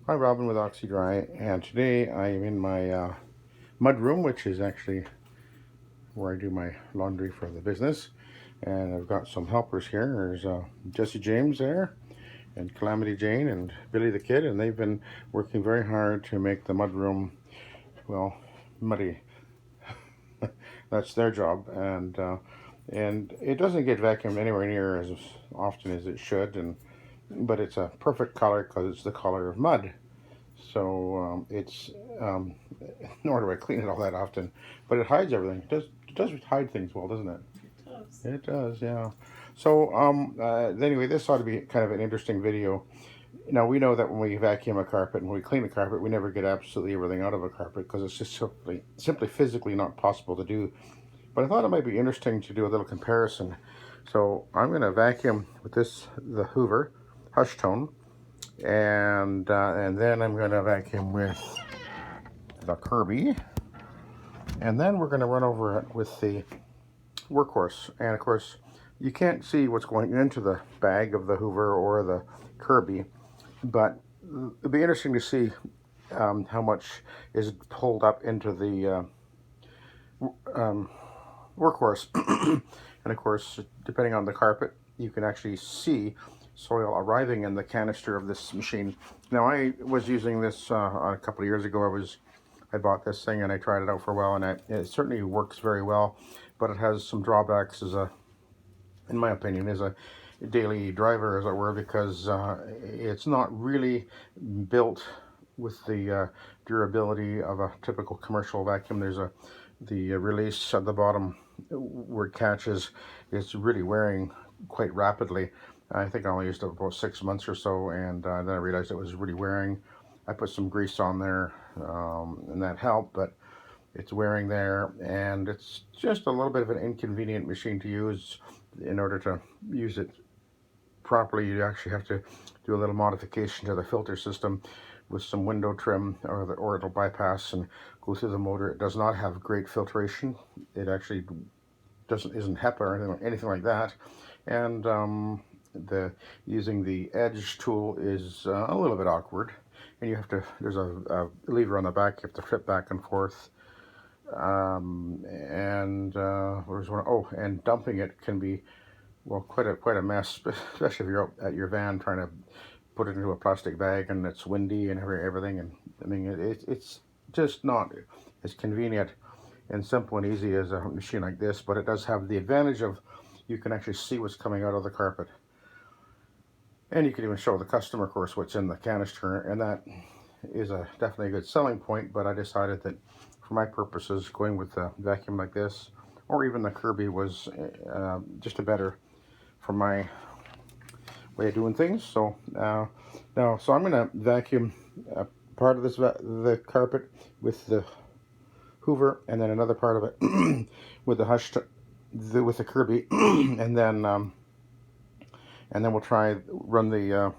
Hi, Robin with Oxy-Dry, and today I am in my mud room, which is actually where I do my laundry for the business. And I've got some helpers here. There's Jesse James there, and Calamity Jane, and Billy the Kid, and they've been working very hard to make the mud room, well, muddy. That's their job, and it doesn't get vacuumed anywhere near as often as it should, but it's a perfect color because it's the color of mud. So nor do I clean it all that often, but it hides everything. It does hide things well, doesn't it? It does. It does, yeah. So anyway, this ought to be kind of an interesting video. Now, we know that when we vacuum a carpet and when we clean a carpet, we never get absolutely everything out of a carpet because it's just simply physically not possible to do. But I thought it might be interesting to do a little comparison. So I'm going to vacuum with the Hoover Hushtone. And then I'm going to vacuum with the Kirby, and then we're going to run over it with the Workhorse. And of course, you can't see what's going into the bag of the Hoover or the Kirby, but it'd be interesting to see how much is pulled up into the Workhorse. And of course, depending on the carpet, you can actually see soil arriving in the canister of this machine. Now, I was using this a couple of years ago. I bought this thing and I tried it out for a while, and it certainly works very well, but it has some drawbacks in my opinion, as a daily driver, as it were, because it's not really built with the durability of a typical commercial vacuum. There's the release at the bottom where it catches, it's really wearing quite rapidly. I think I only used it about 6 months or so, and then I realized it was really wearing. I put some grease on there, and that helped, but it's wearing there, and it's just a little bit of an inconvenient machine to use. In order to use it properly, you actually have to do a little modification to the filter system with some window trim, or it'll bypass and go through the motor. It does not have great filtration. It actually isn't HEPA or anything like that, and using the edge tool is a little bit awkward, and there's a lever on the back you have to flip back and forth, and dumping it can be, well, quite a mess, especially if you're out at your van trying to put it into a plastic bag and it's windy and everything, and I mean it's just not as convenient and simple and easy as a machine like this, but it does have the advantage of you can actually see what's coming out of the carpet. And you can even show the customer, of course, what's in the canister, and that is definitely a good selling point. But I decided that for my purposes, going with a vacuum like this, or even the Kirby, was just a better for my way of doing things. So so I'm going to vacuum part of the carpet with the Hoover, and then another part of it with the Kirby, and then we'll run the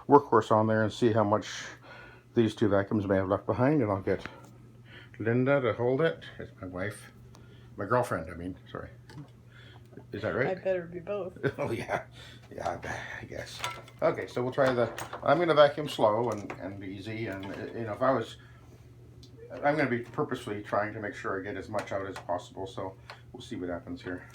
Workhorse on there and see how much these two vacuums may have left behind, and I'll get Linda to hold it. It's my wife, my girlfriend, I mean, sorry. Is that right? I better be both. Oh yeah, I guess. Okay, so we'll try I'm going to vacuum slow and easy, and I'm going to be purposely trying to make sure I get as much out as possible, so we'll see what happens here.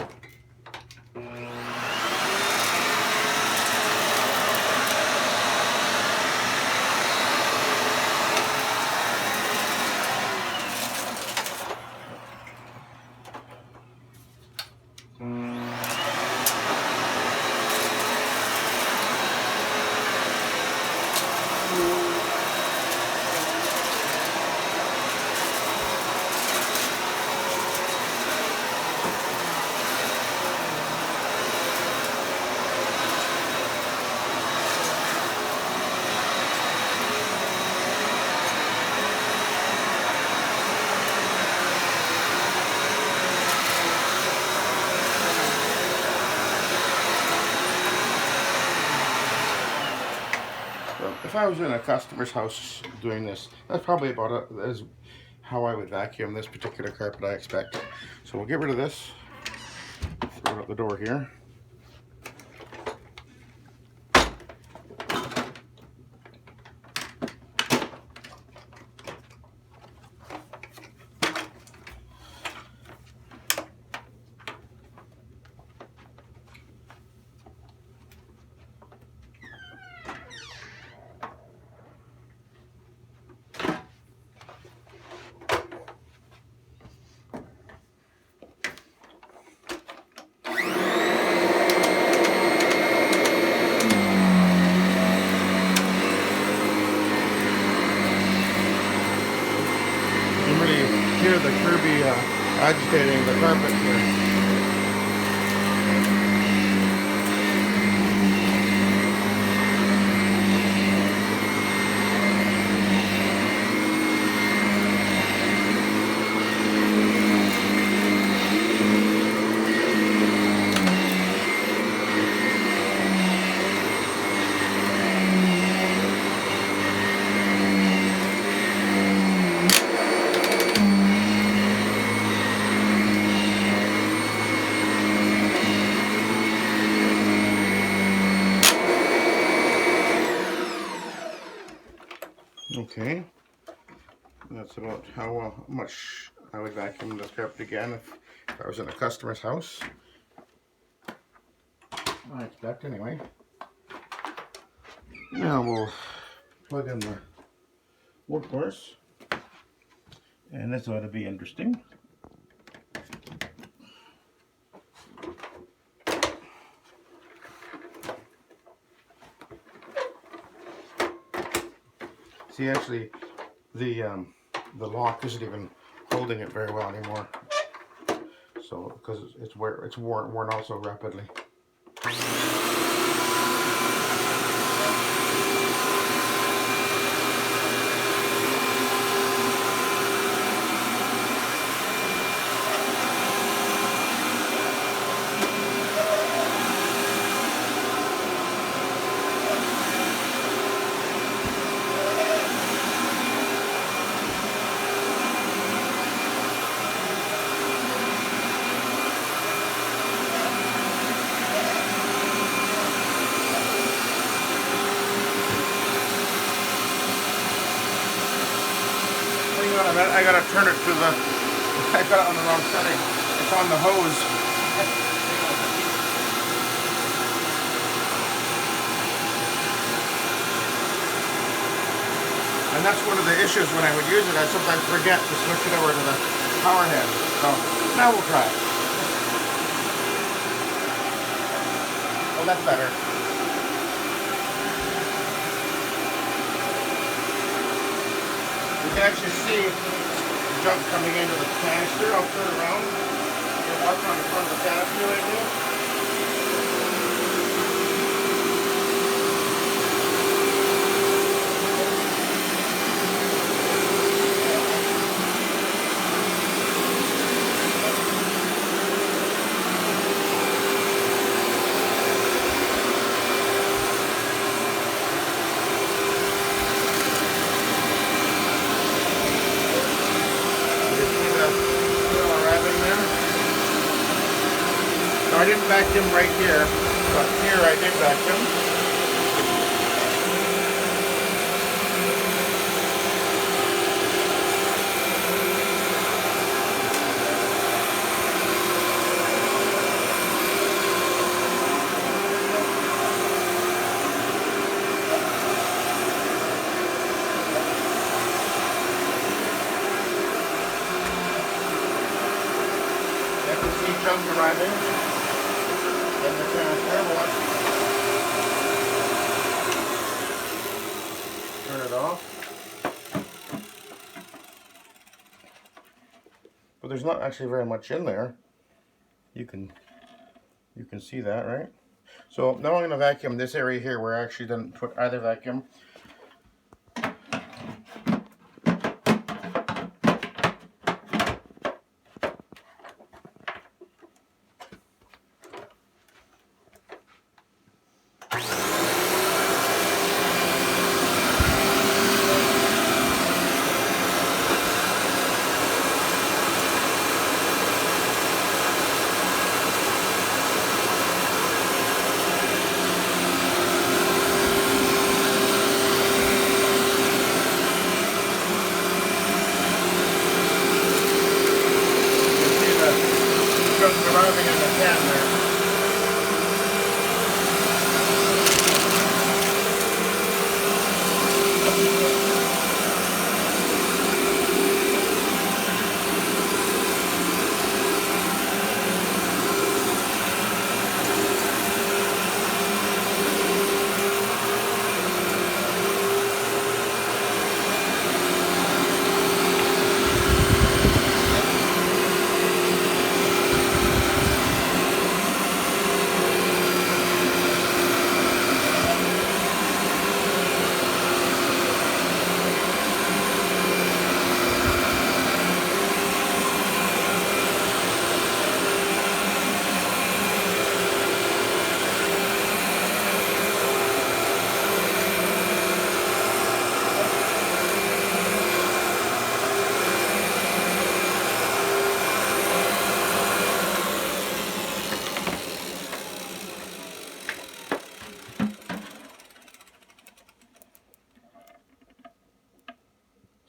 If I was in a customer's house doing this, that's probably about as how I would vacuum this particular carpet, I expect. So we'll get rid of this, throw it out the door here. the Kirby agitating the carpet here. Okay, that's about how much I would vacuum this carpet again if I was in a customer's house. I expect anyway. Now we'll plug in the Workhorse, and this ought to be interesting. See, actually, the lock isn't even holding it very well anymore. So, because it's worn out so rapidly. I gotta turn it to the, I got it on the wrong setting. It's on the hose. And that's one of the issues when I would use it. I sometimes forget to switch it over to the power head. So now we'll try it. Oh, that's better. You can actually see the junk coming into the canister. I'll turn around. I'll turn in front of the canister right now. I didn't vacuum right here, but here I did vacuum. You can see chunks arriving. Turn it off. But there's not actually very much in there. You can see that, right? So now I'm going to vacuum this area here where I actually didn't put either vacuum. Arriving in the can there.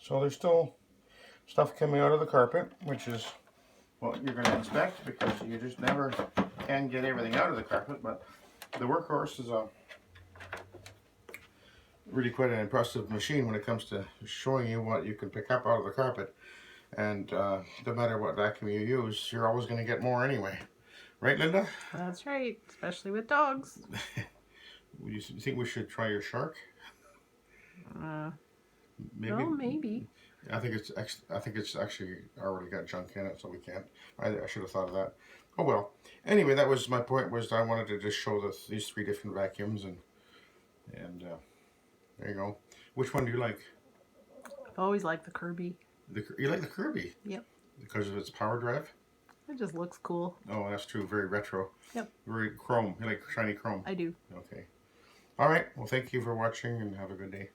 So there's still stuff coming out of the carpet, which is what you're going to expect because you just never can get everything out of the carpet. But the Workhorse is a really quite an impressive machine when it comes to showing you what you can pick up out of the carpet. And no matter what vacuum you use, you're always going to get more anyway. Right, Linda? That's right, especially with dogs. You think we should try your shark? Maybe. Well, maybe. I think it's actually already got junk in it, so we can't. I should have thought of that. Oh well. Anyway, that was my point. Was I wanted to just show these 3 different vacuums, and there you go. Which one do you like? I've always liked the Kirby. You like the Kirby? Yep. Because of its power drive? It just looks cool. Oh, that's true. Very retro. Yep. Very chrome. You like shiny chrome? I do. Okay. All right. Well, thank you for watching, and have a good day.